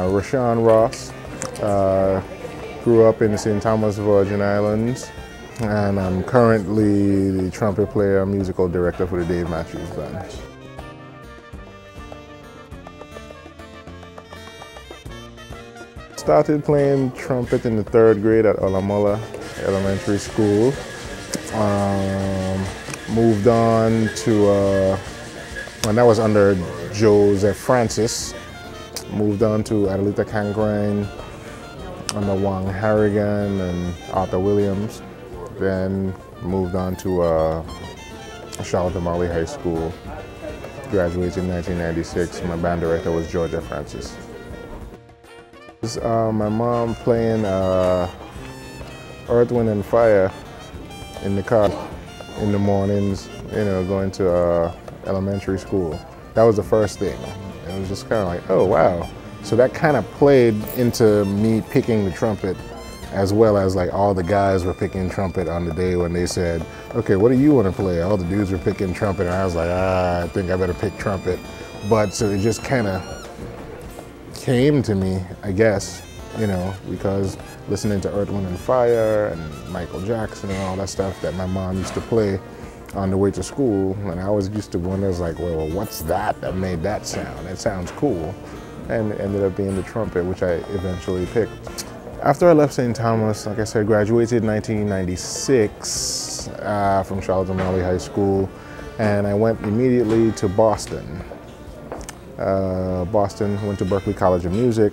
Rashawn Ross, grew up in the St. Thomas Virgin Islands, and I'm currently the trumpet player and musical director for the Dave Matthews Band. Started playing trumpet in the 3rd grade at Muller Elementary School. Moved on to, and that was under Joseph Francis. Moved on to Adelita Cancrine under Wang Harrigan and Arthur Williams. Then moved on to Charlotte Marley High School. Graduated in 1996. My band director was George F. Francis. My mom playing Earth, Wind and Fire in the car in the mornings, going to elementary school. That was the first thing. It was just kind of like, oh wow. So that kind of played into me picking the trumpet, as well as like all the guys were picking trumpet on the day when they said, okay, what do you want to play? All the dudes were picking trumpet, and I was like, I think I better pick trumpet. But so it just kind of came to me, I guess, because listening to Earth, Wind and Fire and Michael Jackson and all that stuff that my mom used to play on the way to school, and I always used to wonder, like, well, what's that made that sound? It sounds cool. And it ended up being the trumpet, which I eventually picked. After I left St. Thomas, like I said, graduated in 1996 from Charlotte Marley High School, and I went immediately to Boston. Went to Berklee College of Music,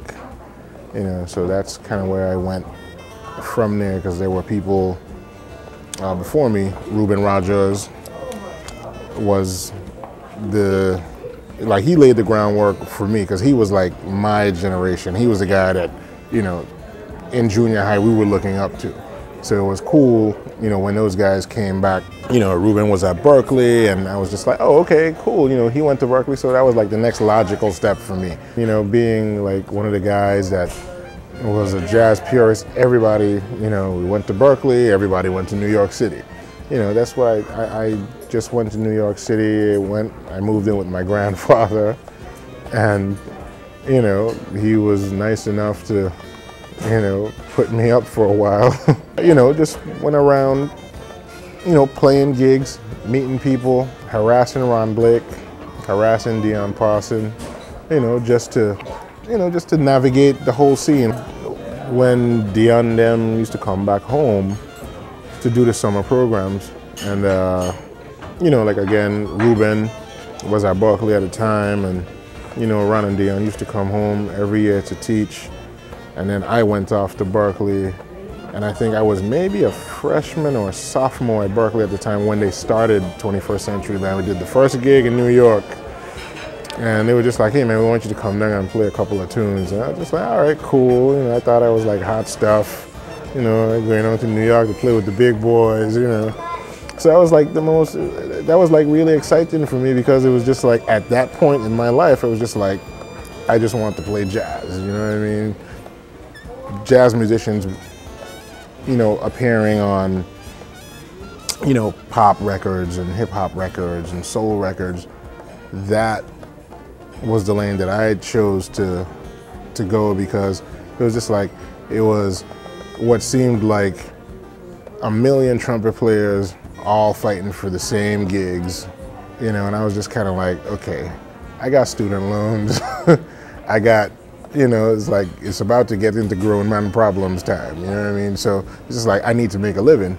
so that's kind of where I went from there, because there were people before me. Ruben Rogers was he laid the groundwork for me, because he was like my generation. He was the guy that, in junior high we were looking up to. So it was cool, when those guys came back. Ruben was at Berklee, and I was just like, oh, okay, cool. He went to Berklee, so that was like the next logical step for me. Being like one of the guys that was a jazz purist, everybody, we went to Berklee, everybody went to New York City. That's why I just went to New York City. I moved in with my grandfather, and, he was nice enough to, put me up for a while. Just went around, playing gigs, meeting people, harassing Ron Blake, harassing Dion Parson, just to navigate the whole scene. When Dion and them used to come back home to do the summer programs, and like again, Ruben was at Berklee at the time, and Ron and Dion used to come home every year to teach. And then I went off to Berklee, and I think I was maybe a freshman or a sophomore at Berklee at the time when they started 21st Century Band. We did the first gig in New York, and they were just like, hey man, we want you to come down and play a couple of tunes. And I was just like, all right, cool. I thought I was like hot stuff, going on to New York to play with the big boys, So that was like that was like really exciting for me, because it was just like at that point in my life, it was just like, I just want to play jazz, you know what I mean? Jazz musicians, appearing on, pop records and hip hop records and soul records, that was the lane that I chose to go, because it was just like, it was what seemed like a million trumpet players all fighting for the same gigs, and I was just kind of like, okay, I got student loans, I got, it's like, it's about to get into grown man problems time, you know what I mean? So it's just like, I need to make a living.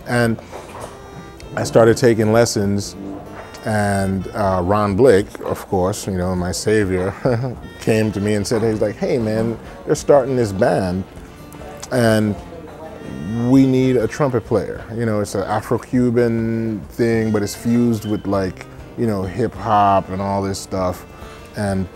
And I started taking lessons, and Ron Blake, of course, my savior, came to me and said, he's like, hey man, they're starting this band, and we need a trumpet player. It's an Afro-Cuban thing, but it's fused with like, hip hop and all this stuff. And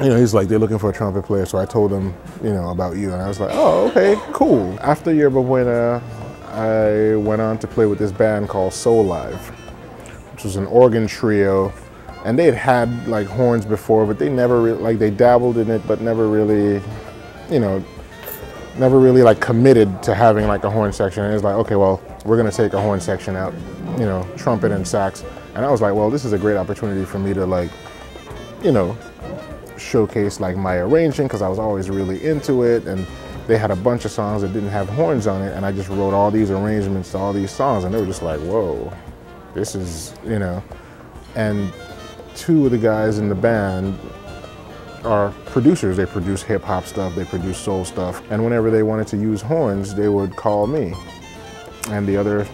he's like, they're looking for a trumpet player. So I told him, about you, and I was like, oh, okay, cool. After Yerba Buena, I went on to play with this band called Soul Live, which was an organ trio, and they had like horns before, but they never really, they dabbled in it, but never really, never really like committed to having like a horn section. And it's like, okay, well, we're gonna take a horn section out, trumpet and sax. And I was like, well, this is a great opportunity for me to like, showcase like my arranging because I was always really into it, and they had a bunch of songs that didn't have horns on it, and I just wrote all these arrangements to all these songs, and they were just like, whoa, this is, you know. And two of the guys in the band are producers. They produce hip hop stuff, they produce soul stuff, and whenever they wanted to use horns, they would call me and the other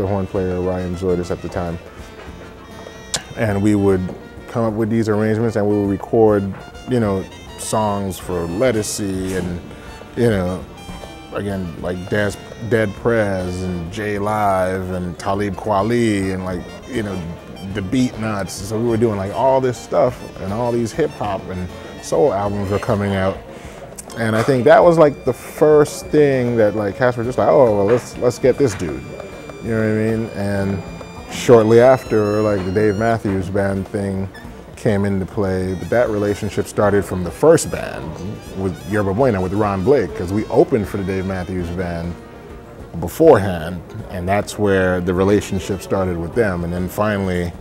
horn player, Ryan Zordis at the time, and we would come up with these arrangements, and we would record, you know, songs for Lettucey and, you know, again, like Dead Prez and J Live and Talib Kweli and, like, you know, the Beat Nuts. So we were doing like all this stuff, and all these hip hop and soul albums were coming out. And I think that was like the first thing that like Casper just like, oh, well, let's get this dude. You know what I mean? And shortly after, like the Dave Matthews Band thing came into play, but that relationship started from the first band with Yerba Buena, with Ron Blake, because we opened for the Dave Matthews Band beforehand, and that's where the relationship started with them. And then finally,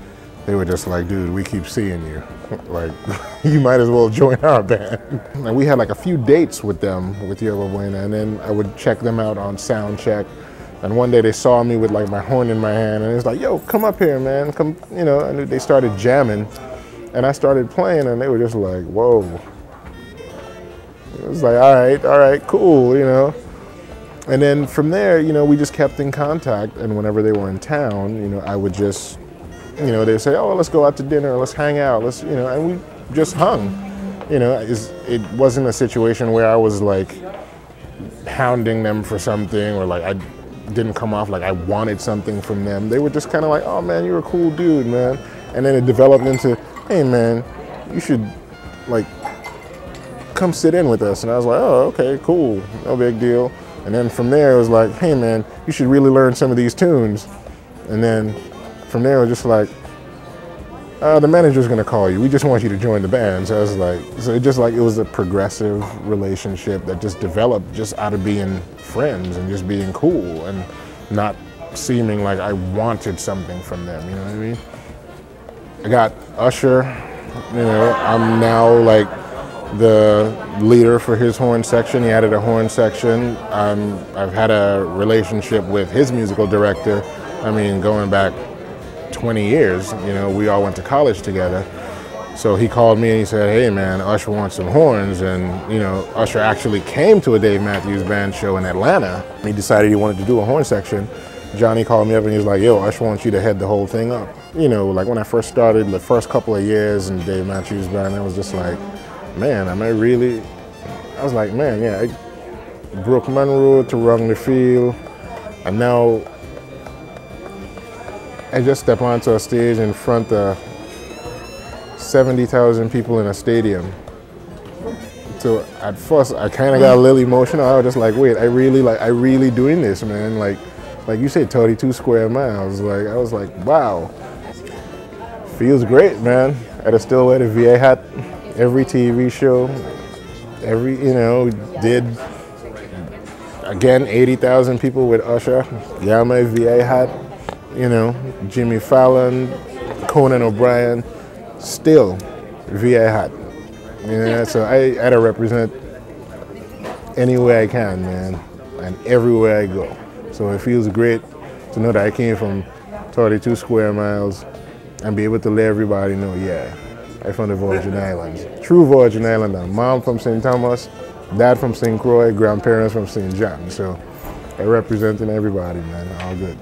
they were just like, dude, we keep seeing you. Like, you might as well join our band. And we had like a few dates with them, with Yerba Buena, and then I would check them out on sound check. And one day they saw me with like my horn in my hand, and it was like, yo, come up here, man, come, you know, and they started jamming. And I started playing, and they were just like, whoa. It was like, all right, cool, you know. And then from there, you know, we just kept in contact, and whenever they were in town, you know, I would just, you know, they'd say, oh, let's go out to dinner, let's hang out, let's, you know, and we just hung. You know, it wasn't a situation where I was like hounding them for something, or like I didn't come off like I wanted something from them. They were just kind of like, oh man, you're a cool dude, man. And then it developed into, hey man, you should like come sit in with us. And I was like, oh, okay, cool, no big deal. And then from there it was like, hey man, you should really learn some of these tunes. And then from there it was just like, the manager's gonna call you. We just want you to join the band. So I was like, so it just like, it was a progressive relationship that just developed just out of being friends and just being cool and not seeming like I wanted something from them, you know what I mean? I got Usher, you know, I'm now like the leader for his horn section. He added a horn section. I've had a relationship with his musical director, I mean, going back 20 years, you know, we all went to college together. So he called me and he said, hey man, Usher wants some horns. And, you know, Usher actually came to a Dave Matthews Band show in Atlanta. He decided he wanted to do a horn section. Johnny called me up and he was like, yo, Usher wants you to head the whole thing up. You know, like when I first started, the first couple of years in Dave Matthews Band, I was just like, man, am I really? I was like, man, yeah, I broke Monroe to Rung the Field, and now I just step onto a stage in front of 70,000 people in a stadium. So at first, I kind of got a little emotional. I was just like, wait, I really doing this, man. Like you said, 32 square miles. Like, I was like, wow. Feels great, man. I'd still wear the VA hat every TV show. You know, did, again, 80,000 people with Usher. Yeah, my VA hat. You know, Jimmy Fallon, Conan O'Brien, still VA hat. You know, so I had to represent anywhere I can, man, and everywhere I go. So it feels great to know that I came from 32 square miles and be able to let everybody know, yeah, I'm from the Virgin Islands. True Virgin Islander. Mom from St. Thomas, dad from St. Croix, grandparents from St. John. So I representing everybody, man, all good.